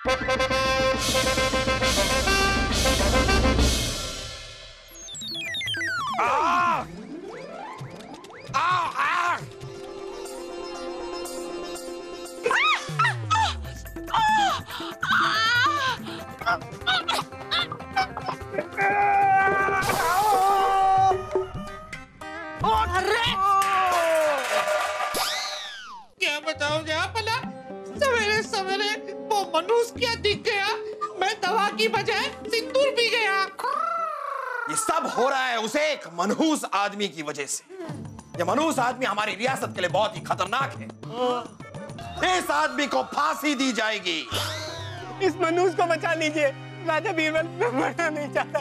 क्या बताऊं जहाँपना, सवेरे सवेरे वो मनहूस क्या दिख गया। मैं दवा की बजाय सिंदूर पी गया। ये सब हो रहा है उसे एक मनहूस आदमी की वजह से। ये मनहूस आदमी हमारी रियासत के लिए बहुत ही खतरनाक है। इस आदमी को फांसी दी जाएगी। इस मनहूस को बचा लीजिए राजा बीरबल, मैं मरना नहीं चाहता।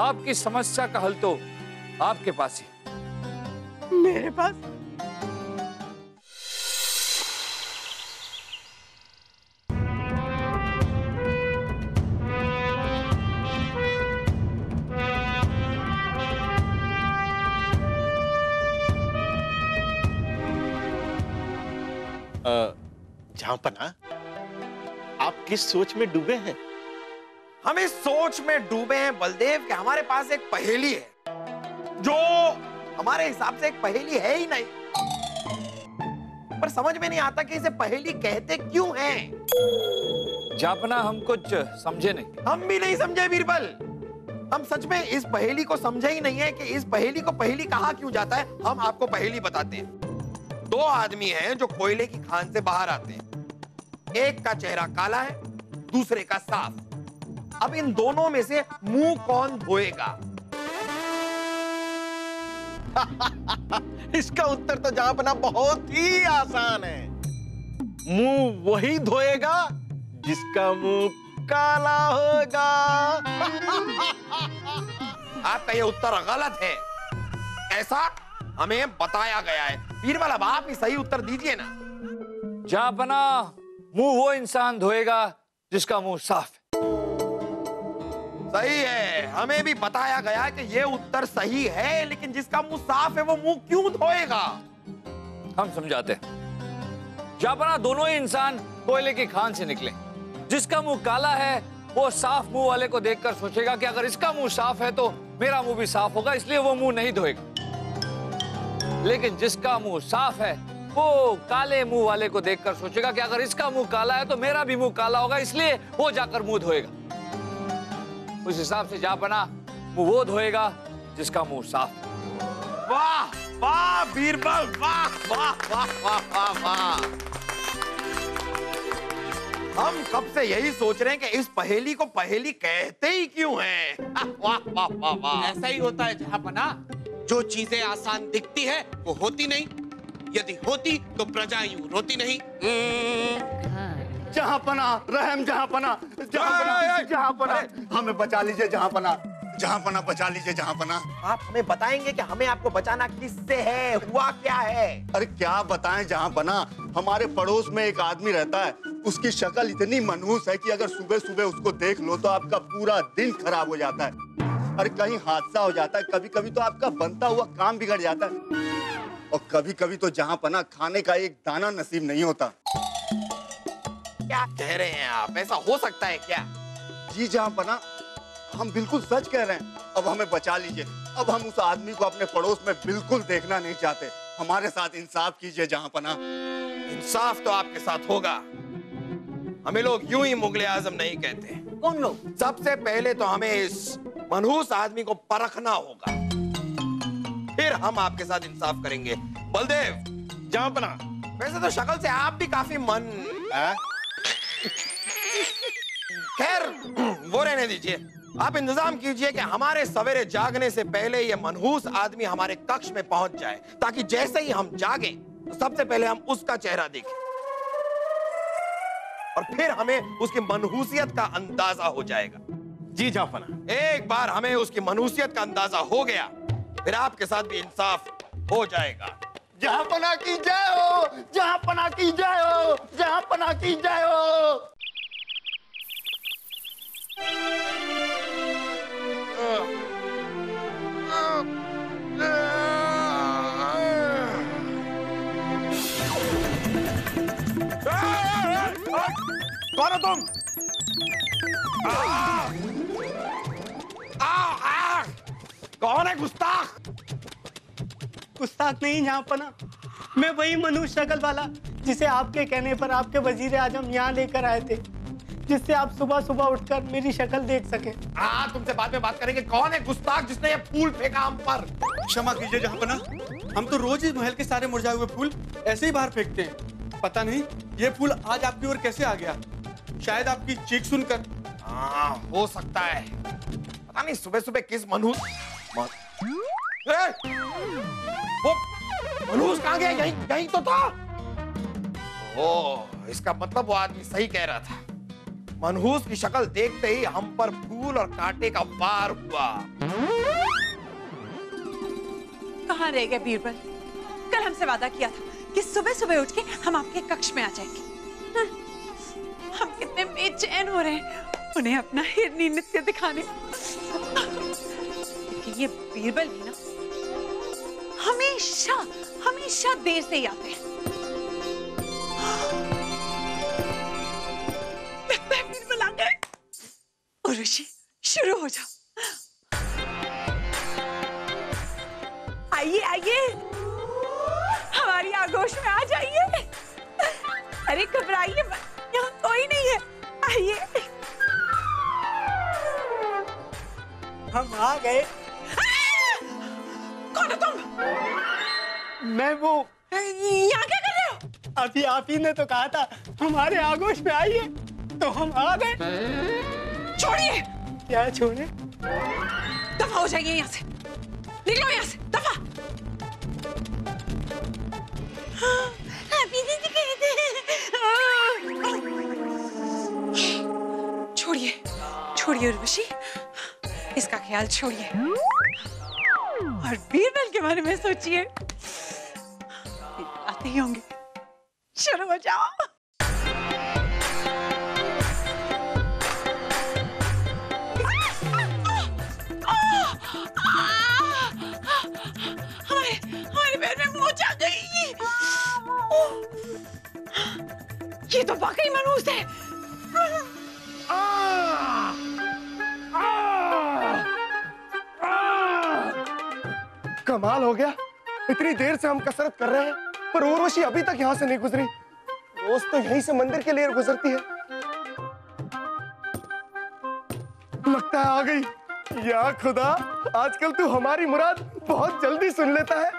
आपकी समस्या का हल तो आपके पास ही। मेरे पास? जहाँपना, आप किस सोच में डूबे हैं? हम इस सोच में डूबे हैं बलदेव कि हमारे पास एक पहेली है जो हमारे हिसाब से एक पहेली है ही नहीं, पर समझ में नहीं आता कि इसे पहेली कहते क्यों हैं। जापना, हम कुछ समझे नहीं। हम भी नहीं समझे बीरबल। हम सच में इस पहेली को समझे ही नहीं है कि इस पहेली को पहेली कहा क्यों जाता है। हम आपको पहेली बताते हैं। दो आदमी हैं जो कोयले की खान से बाहर आते हैं। एक का चेहरा काला है, दूसरे का साफ। अब इन दोनों में से मुंह कौन धोएगा? इसका उत्तर तो जहाँपना बहुत ही आसान है। मुंह वही धोएगा जिसका मुंह काला होगा। आपका ये उत्तर गलत है, ऐसा हमें बताया गया है। बीरबल, अब आप ही सही उत्तर दीजिए ना। जापना, मुंह वो इंसान धोएगा जिसका मुंह साफ है। सही है, हमें भी बताया गया कि ये उत्तर सही है, लेकिन जिसका मुंह साफ है वो मुंह क्यों धोएगा? हम समझाते हैं। जापना, दोनों ही इंसान कोयले की खान से निकले। जिसका मुंह काला है वो साफ मुंह वाले को देखकर सोचेगा कि अगर इसका मुंह साफ है तो मेरा मुंह भी साफ होगा, इसलिए वो मुंह नहीं धोएगा। लेकिन जिसका मुंह साफ है वो काले मुंह वाले को देखकर सोचेगा कि अगर इसका मुंह काला है तो मेरा भी मुंह काला होगा, इसलिए वो जाकर मुंह धोएगा। उस हिसाब से जापना, मुंह वो धोएगा जिसका मुंह साफ है। वाह वाह बीरबल, वाह वाह वाह वाह वाह वाह। हम कब से यही सोच रहे हैं कि इस पहेली को पहेली कहते ही क्यों हैं। वाह वाह वाह वाह। ऐसा ही होता है जहाँपना, जो चीजें आसान दिखती है वो होती नहीं, यदि होती तो प्रजा यूं रोती नहीं। जहाँपना, रहम जहाँपना, जहाँपना, जहाँपना, हमें बचा लीजिए जहाँपना, जहाँपना बचा लीजिए जहाँपना। आप हमें बताएंगे कि हमें आपको बचाना किससे है, हुआ क्या है? अरे क्या बताएं जहाँपना, हमारे पड़ोस में एक आदमी रहता है। उसकी शक्ल इतनी मनहूस है कि अगर सुबह सुबह उसको देख लो तो आपका पूरा दिन खराब हो जाता है। अरे कहीं हादसा हो जाता है, कभी कभी तो आपका बनता हुआ काम बिगड़ जाता है, और कभी कभी तो जहाँपना खाने का एक दाना नसीब नहीं होता। क्या कह रहे हैं आप? ऐसा हो सकता है क्या? जी जहाँपना, हम बिल्कुल सच कह रहे हैं। अब हमें बचा लीजिए। अब हम उस आदमी को अपने पड़ोस में बिल्कुल देखना नहीं चाहते। हमारे साथ इंसाफ कीजिए जहाँपना। इंसाफ तो आपके साथ होगा। हमें लोग यूं ही मुगले आजम नहीं कहते। कौन लोग? सबसे पहले तो हमें इस मनहूस आदमी को परखना होगा, फिर हम आपके साथ इंसाफ करेंगे। बलदेव, जहाँपना, वैसे तो शक्ल से आप भी काफी खैर वो रहने दीजिए। आप इंतजाम कीजिए कि हमारे सवेरे जागने से पहले ये मनहूस आदमी हमारे कक्ष में पहुंच जाए, ताकि जैसे ही हम जागे तो सबसे पहले हम उसका चेहरा देखें और फिर हमें उसकी मनहूसियत का अंदाजा हो जाएगा। जी जहाँपना। एक बार हमें उसकी मनहूसियत का अंदाजा हो गया, फिर आपके साथ भी इंसाफ हो जाएगा। जहाँपना की जय हो, जहाँपना की जय हो, जहाँपना की जय हो। कौन हो तुम? कौन है गुस्ताख? गुस्ताख नहीं यहाँ पना, मैं वही मनुष्य शक्ल वाला जिसे आपके कहने पर आपके वजीर आजम यहाँ लेकर आए थे, जिससे आप सुबह सुबह उठकर मेरी शक्ल देख सके। हाँ, तुमसे बाद में बात करेंगे। कौन है गुस्ताख जिसने ये फूल फेंका हम पर? क्षमा कीजिए जहाँपना, हम तो रोज ही महल के सारे मुरझाए हुए फूल ऐसे ही बाहर फेंकते हैं। पता नहीं ये फूल आज आपकी ओर कैसे आ गया, शायद आपकी चीख सुनकर। हाँ, हो सकता है। पता नहीं सुबह सुबह किस मनहूस वो मनहूस कहाँ गया? यहीं तो था। ओह, इसका मतलब वो आदमी सही कह रहा था। मनहूस की शक्ल देखते ही हम पर फूल और कांटे का वार हुआ। कहाँ रह गए बीरबल? कल हमसे वादा किया था कि सुबह सुबह उठ के हम आपके कक्ष में आ जाएंगे। हम कितने बेचैन हो रहे हैं उन्हें अपना हिरनी नृत्य दिखाने। लेकिन ये बीरबल भी ना हमेशा हमेशा देर से ही आते हैं। लगता है बीरबल आ गए। उर्वशी, शुरू हो जाओ। आइए आइए, हमारी आगोश में आ जाइए। अरे घबराइए मत, यहाँ कोई नहीं है। आइए। हम आ गए। कौन हो तुम? मैं वो। यहाँ क्या कर रहे हो? अभी आप ही ने तो कहा था हमारे आगोश में आइए, तो हम आ गए। छोड़िए। क्या छोड़े? दफा हो जाइए यहाँ से, निकलो यहाँ से, दफा। छोड़िए छोड़िए उर्वशी, इसका ख्याल छोड़िए और बीरबल के बारे में सोचिए। आते ही होंगे। शुरू हो जाओ। हमारे पैर में मोच आ गई। ये तो वाकई मनहूस है। कमाल हो गया, इतनी देर से हम कसरत कर रहे हैं पर उर्वशी अभी तक यहाँ से नहीं गुजरी। रोज तो यहीं से मंदिर के लिए गुजरती है। लगता है आ गई। या खुदा, आजकल तू हमारी मुराद बहुत जल्दी सुन लेता है।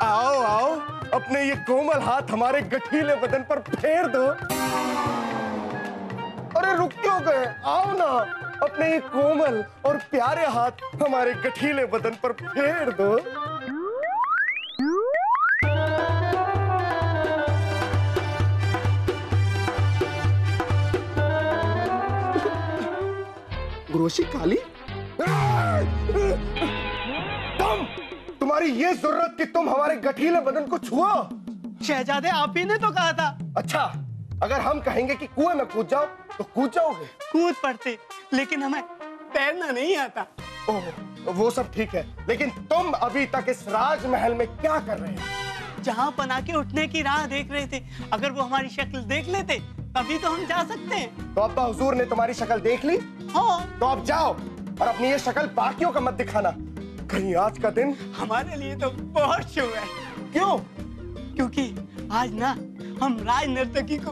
आओ आओ, अपने ये कोमल हाथ हमारे गठीले बदन पर फेर दो। अरे रुक क्यों गए? आओ ना, अपने ये कोमल और प्यारे हाथ हमारे गठीले बदन पर फेर दो। उर्वशी काली, तुम्हारी ये जरूरत कि तुम हमारे गठीले बदन को छुओ? शहजादे, आप ही ने तो कहा था। अच्छा, अगर हम कहेंगे कि कुएं में कूद जाओ तो कूद जाओगे? कूद पड़ते, लेकिन हमें तैरना नहीं आता। ओह, वो सब ठीक है, लेकिन तुम अभी तक इस राजमहल में क्या कर रहे हो? जहाँ पना के उठने की राह देख रहे थे। अगर वो हमारी शक्ल देख लेते तभी तो हम जा सकते हैं। तो अब्बा हुजूर ने तुम्हारी शक्ल देख ली? हाँ। तो अब जाओ और अपनी ये शक्ल बाकियों का मत दिखाना, कहीं आज का दिन हमारे लिए तो बहुत शुभ है। क्यों? क्योंकि आज ना हम राज नर्तकी को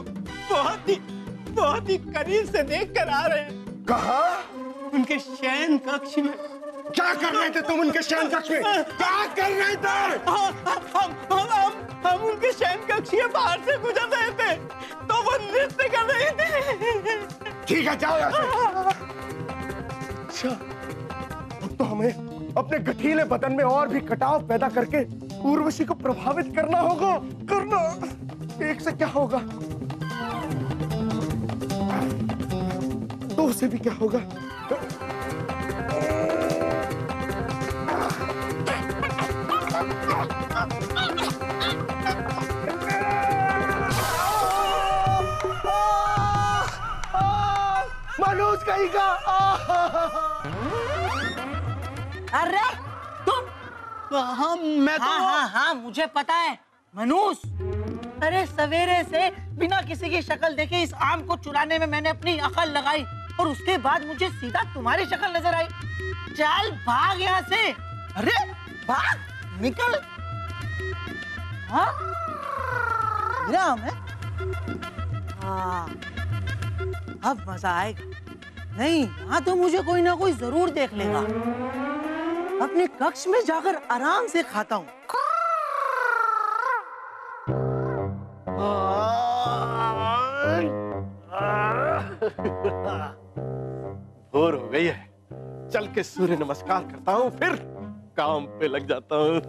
बहुत ही करीब से देख कर आ रहे हैं। कहाँ? उनके शयन कक्ष में। क्या कर रहे थे तुम उनके शयन कक्ष में? क्या कर रहे थे? हम उनके शयन कक्ष के बाहर से गुजर रहे थे तो वो नृत्य कर रहे थे। ठीक है, जाओ यहाँ से। अच्छा, अब तो हमें अपने गठीले बदन में और भी कटाव पैदा करके उर्वशी को प्रभावित करना होगा। एक से क्या होगा, दो से भी क्या होगा। मनोज कहीं का। अरे तुम? हाँ, मैं तो हाँ, मुझे पता है मनूस। अरे सवेरे से बिना किसी की शक्ल देखे इस आम को चुराने में मैंने अपनी अकल लगाई और उसके बाद मुझे सीधा तुम्हारी शक्ल नजर आई। चल भाग यहाँ से। अरे भाग, निकल। हाँ मेरा आम है। हाँ अब मजा आएगा। नहीं यहाँ तो मुझे कोई ना कोई जरूर देख लेगा। अपने कक्ष में जाकर आराम से खाता हूँ। भोर हो गई है, चल के सूर्य नमस्कार करता हूँ, फिर काम पे लग जाता हूँ।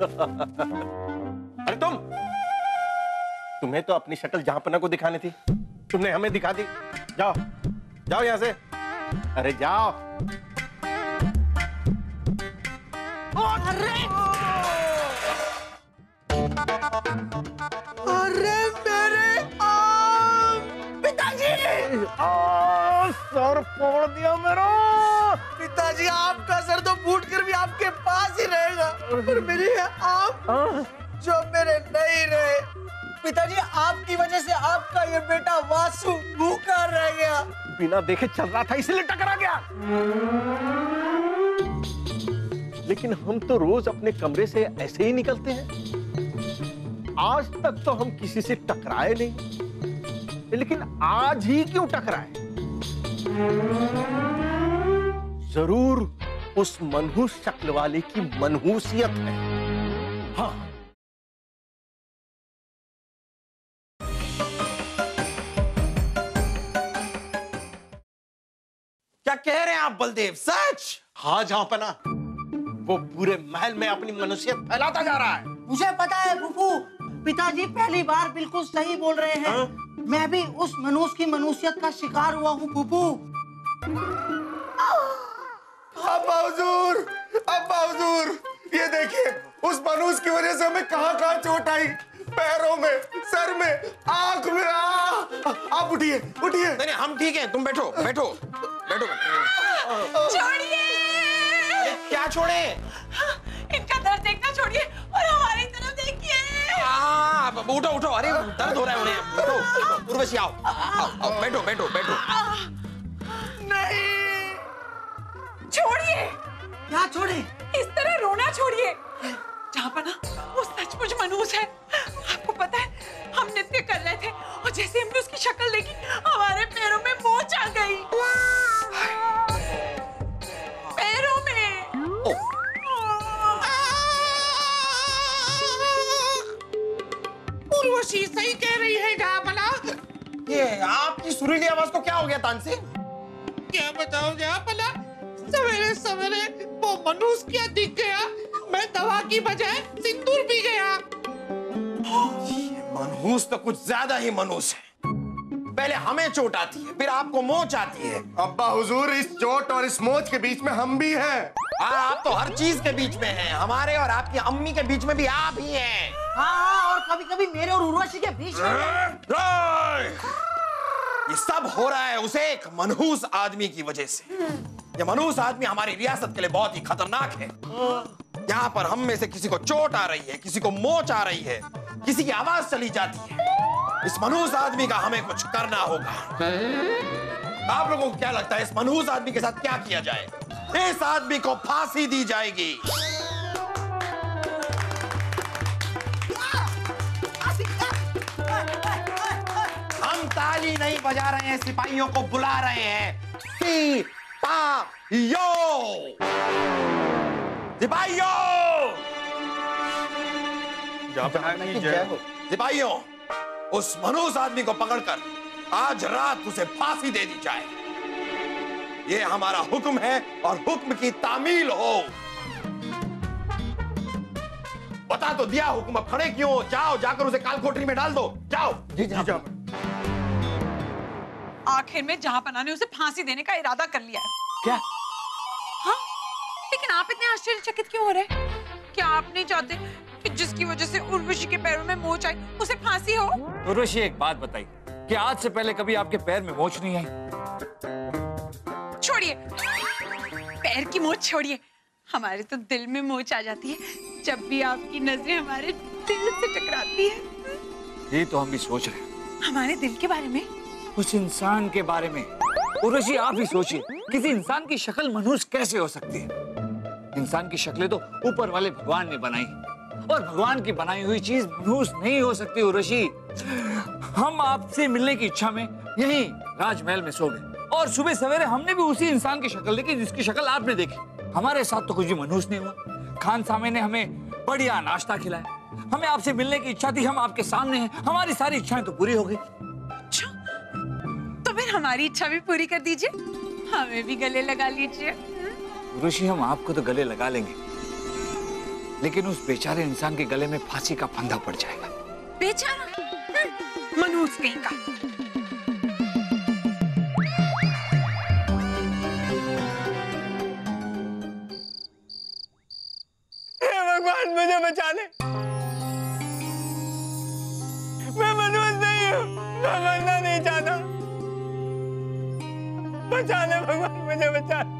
अरे तुम्हें तो अपनी शक्ल जहांपना को दिखानी थी, तुमने हमें दिखा दी। जाओ जाओ यहाँ से, अरे जाओ। अरे मेरे आम! पिताजी! सर फोड़ दिया मेरा। पिताजी आपका सर तो फूट कर भी आपके पास ही रहेगा, पर मेरे आम जो मेरे नहीं रहे। पिताजी आपकी वजह से आपका ये बेटा वासु भूखा रह गया। बिना देखे चल रहा था इसलिए टकरा गया। लेकिन हम तो रोज अपने कमरे से ऐसे ही निकलते हैं। आज तक तो हम किसी से टकराए नहीं, लेकिन आज ही क्यों टकराए? जरूर उस मनहूस शक्ल वाले की मनहूसियत है। हाँ क्या कह रहे हैं आप बलदेव? सच? हाँ जहांपना, वो पूरे महल में अपनी मनुष्यत फैलाता जा रहा है। मुझे पता है फूफू, पिताजी पहली बार बिल्कुल सही बोल रहे हैं। मैं भी उस मनुष्य की मनुष्यत का शिकार हुआ हूँ फूफू। अब्बा हुजूर, ये देखिए, उस मनुष्य की वजह से हमें कहाँ चोट आई। पैरों में, सर में, आंख में। आप उठिए। नहीं, हम ठीक हैं, तुम बैठो। छोड़िए! क्या छोड़े? इनका दर्द देखना छोड़िए और हमारी तरफ देखिए। उठो। अरे दर्द हो रहा है उन्हें। बैठो उर्वशी, आओ, बैठो। नहीं, छोड़िए। क्या छोड़े? इस तरह रोना छोड़िए। जहांपना वो सचमुच मनहूस है। आपको पता है, हम नृत्य कर रहे थे और जैसे हमने उसकी शक्ल देखी, हमारे पैरों में मोच आ गई। पैरों में। उर्वशी सही कह रही है जहांपना। ये आपकी सुरीली आवाज को क्या हो गया तानसेन? क्या बताऊं जहांपना, सवेरे वो मनहूस क्या दिख गया। मैं दवा की बजाय सिंदूर पी गया। मनहूस तो कुछ ज्यादा ही मनहूस है। पहले हमें चोट आती है, फिर आपको मोच आती है। अब्बा हुजूर, इस चोट और इस मोच के बीच में हम भी हैं। आप तो हर चीज के बीच में हैं। हमारे और आपकी अम्मी के बीच में भी आप ही हैं। हाँ, और कभी-कभी मेरे और उर्वशी के बीच में। ये सब हो रहा है उस एक मनहूस आदमी की वजह से। ये मनहूस आदमी हमारी रियासत के लिए बहुत ही खतरनाक है। यहाँ पर हम में से किसी को चोट आ रही है, किसी को मोच आ रही है, किसी की आवाज चली जाती है। इस मनहूस आदमी का हमें कुछ करना होगा। आप लोगों को क्या लगता है, इस मनहूस आदमी के साथ क्या किया जाए? इस आदमी को फांसी दी जाएगी। हम ताली नहीं बजा रहे हैं, सिपाहियों को बुला रहे हैं। सिपाहियों, उस मनहूस आदमी को पकड़कर आज रात उसे फांसी दे दी जाए। ये हमारा हुक्म है और हुक्म की तामील हो। बता तो दिया हुक्म, अब खड़े क्यों? जाओ, जाकर उसे कालकोठरी में डाल दो। जाओ। जी जाओ। आखिर में जहांपना ने उसे फांसी देने का इरादा कर लिया है। क्या? हाँ, लेकिन आप इतने आश्चर्यचकित क्यों हो रहे हैं? क्या आप नहीं चाहते कि जिसकी वजह से उर्वशी के पैरों में मोच आई, उसे फांसी हो? उर्वशी, एक बात बताइए कि आज से पहले कभी आपके पैर में मोच नहीं आई? छोड़िए, पैर की मोच छोड़िए, हमारे तो दिल में मोच आ जाती है जब भी आपकी नजरें हमारे दिल से टकराती है। ये तो हम भी सोच रहे हैं। हमारे दिल के बारे में? उस इंसान के बारे में। उर्वशी आप ही सोचिए, किसी इंसान की शक्ल मनुष्य कैसे हो सकती है? इंसान की शक्लें तो ऊपर वाले भगवान ने बनाई, और भगवान की बनाई हुई चीज मनुष्य नहीं हो सकती। उर्वशी, हम आपसे मिलने की इच्छा में यहीं राजमहल में सो गए, और सुबह सवेरे हमने भी उसी इंसान की शक्ल देखी जिसकी शक्ल आपने देखी। हमारे साथ तो कुछ भी मनुष्य नहीं हुआ। खान सामे ने हमें बढ़िया नाश्ता खिलाया, हमें आपसे मिलने की इच्छा थी, हम आपके सामने हैं, हमारी सारी इच्छाएं तो पूरी हो गई। तो फिर हमारी इच्छा भी पूरी कर दीजिए, हमें भी गले लगा लीजिए। ऋषि, हम आपको तो गले लगा लेंगे, लेकिन उस बेचारे इंसान के गले में फांसी का फंदा पड़ जाएगा। बेचारा मनुष्य कहीं का। हे भगवान, मुझे बचा ले। मैं मनुष्य नहीं हूँ, मैं मरना नहीं चाहता। बचा ले भगवान, मुझे बचा ले।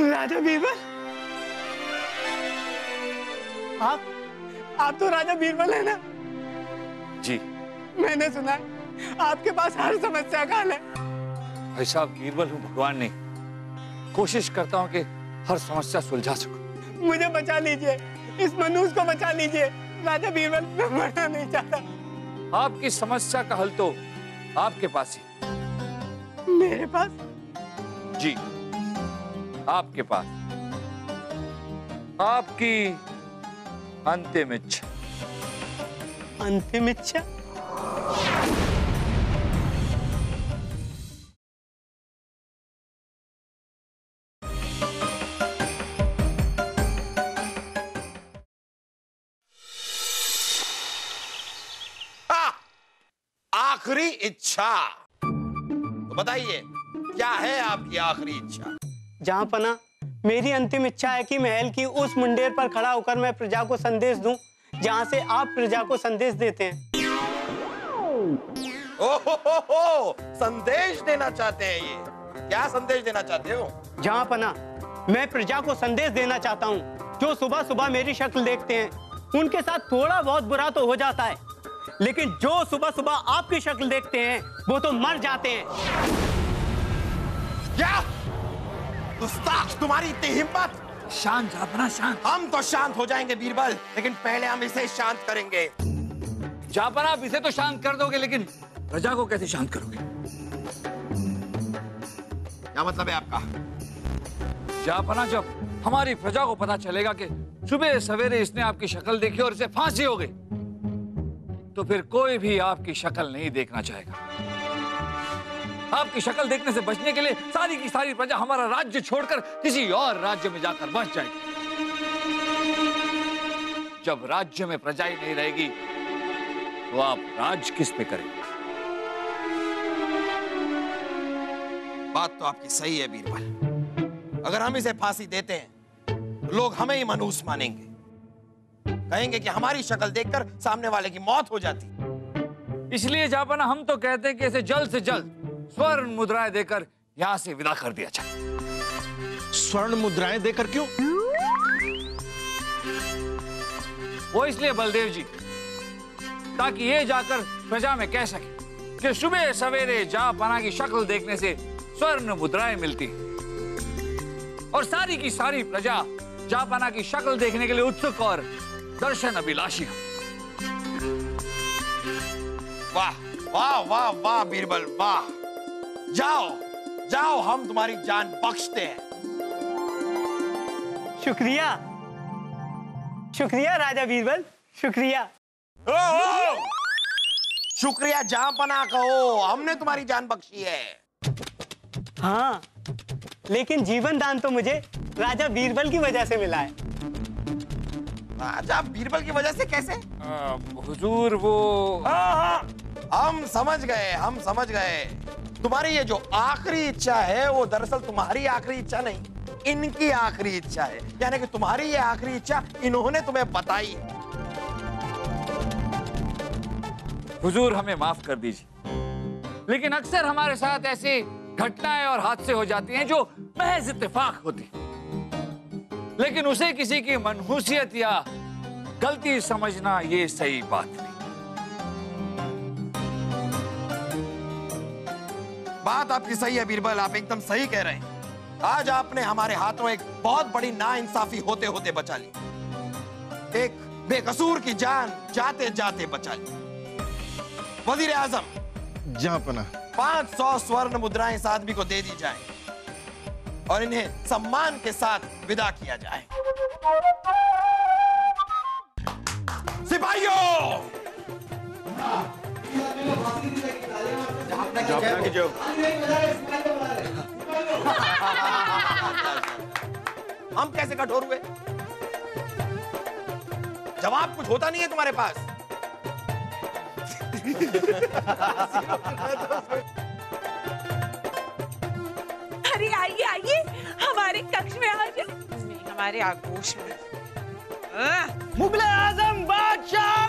राजा बीरबल, आप तो राजा बीरबल है ना? जी। मैंने सुना है आपके पास हर समस्या का हल है। भाई साहब, बीरबल हूँ, भगवान नहीं। कोशिश करता हूँ कि हर समस्या सुलझा सकूं। मुझे बचा लीजिए, इस मनुष्य को बचा लीजिए। राजा बीरबल, मैं मरना नहीं चाहता। आपकी समस्या का हल तो आपके पास ही। मेरे पास? जी, आपके पास। आपकी अंतिम इच्छा। अंतिम इच्छा? आखिरी इच्छा तो बताइए, क्या है आपकी आखिरी इच्छा? जहां पना, मेरी अंतिम इच्छा है कि महल की उस मुंडेर पर खड़ा होकर मैं प्रजा को संदेश दूं, जहां से आप प्रजा को संदेश देते हैं। ओहो, संदेश देना चाहते हैं? ये क्या संदेश देना चाहते हो? जहां पना, मैं प्रजा को संदेश देना चाहता हूं। जो सुबह सुबह मेरी शक्ल देखते हैं, उनके साथ थोड़ा बहुत बुरा तो हो जाता है, लेकिन जो सुबह सुबह आपकी शक्ल देखते हैं, वो तो मर जाते हैं। क्या? गुस्ताख, तुम्हारी इतनी हिम्मत! शांत जापना, शांत। हम तो शांत हो जाएंगे बीरबल, लेकिन पहले हम इसे शांत करेंगे। जापना, आप इसे तो शांत कर दोगे, लेकिन प्रजा को कैसे शांत करोगे? क्या मतलब है आपका? जापना, जब हमारी प्रजा को पता चलेगा कि सुबह सवेरे इसने आपकी शक्ल देखी और इसे फांसी हो गई, तो फिर कोई भी आपकी शक्ल नहीं देखना चाहेगा। आपकी शक्ल देखने से बचने के लिए सारी की सारी प्रजा हमारा राज्य छोड़कर किसी और राज्य में जाकर बस जाएगी। जब राज्य में प्रजा ही नहीं रहेगी, तो आप राज किस पे करेंगे? बात तो आपकी सही है बीरबल। अगर हम इसे फांसी देते हैं, लोग हमें ही मनहूस मानेंगे, कहेंगे कि हमारी शक्ल देखकर सामने वाले की मौत हो जाती। इसलिए जापाना, हम तो कहते हैं कि इसे जल्द से जल्द स्वर्ण मुद्राएं देकर यहां से विदा कर दिया जाए। स्वर्ण मुद्राएं देकर क्यों? वो इसलिए बलदेव जी, ताकि ये जाकर प्रजा में कह सके कि सुबह सवेरे जापाना की शक्ल देखने से स्वर्ण मुद्राएं मिलती, और सारी की सारी प्रजा जापाना की शक्ल देखने के लिए उत्सुक और दर्शन अभिलाषी। वाह वाह वाह वाह बीरबल, वाह! जाओ जाओ, हम तुम्हारी जान बख्शते हैं। शुक्रिया, शुक्रिया राजा बीरबल, शुक्रिया। शुक्रिया जापना कहो, हमने तुम्हारी जान बख्शी है। हाँ, लेकिन जीवन दान तो मुझे राजा बीरबल की वजह से मिला है। राजा बीरबल की वजह से कैसे? हुजूर, वो हाँ, हम समझ गए, हम समझ गए। तुम्हारी ये जो आखिरी इच्छा है वो दरअसल तुम्हारी आखिरी इच्छा नहीं, इनकी आखिरी इच्छा है। यानी कि तुम्हारी ये आखिरी इच्छा इन्होंने तुम्हें बताई। हुजूर हमें माफ कर दीजिए, लेकिन अक्सर हमारे साथ ऐसी घटनाएं और हादसे हो जाती हैं जो महज इत्तेफाक होती, लेकिन उसे किसी की मनहूसियत या गलती समझना ये सही बात नहीं। बात आपकी सही है बीरबल, आप एकदम सही कह रहे हैं। आज आपने हमारे हाथों एक बहुत बड़ी नाइंसाफी होते होते बचा ली, एक बेकसूर की जान जाते जाते बचा ली। वजीर आजम, जहां पना 500 स्वर्ण मुद्राएं इस आदमी को दे दी जाए और इन्हें सम्मान के साथ विदा किया जाए। सिपाहियों, हम कैसे कठोर हुए? जवाब कुछ होता नहीं है तुम्हारे पास। अरे आइए आइए, हमारे कक्ष में आ जाओ, हमारे आगोश में। मुगले आजम बादशाह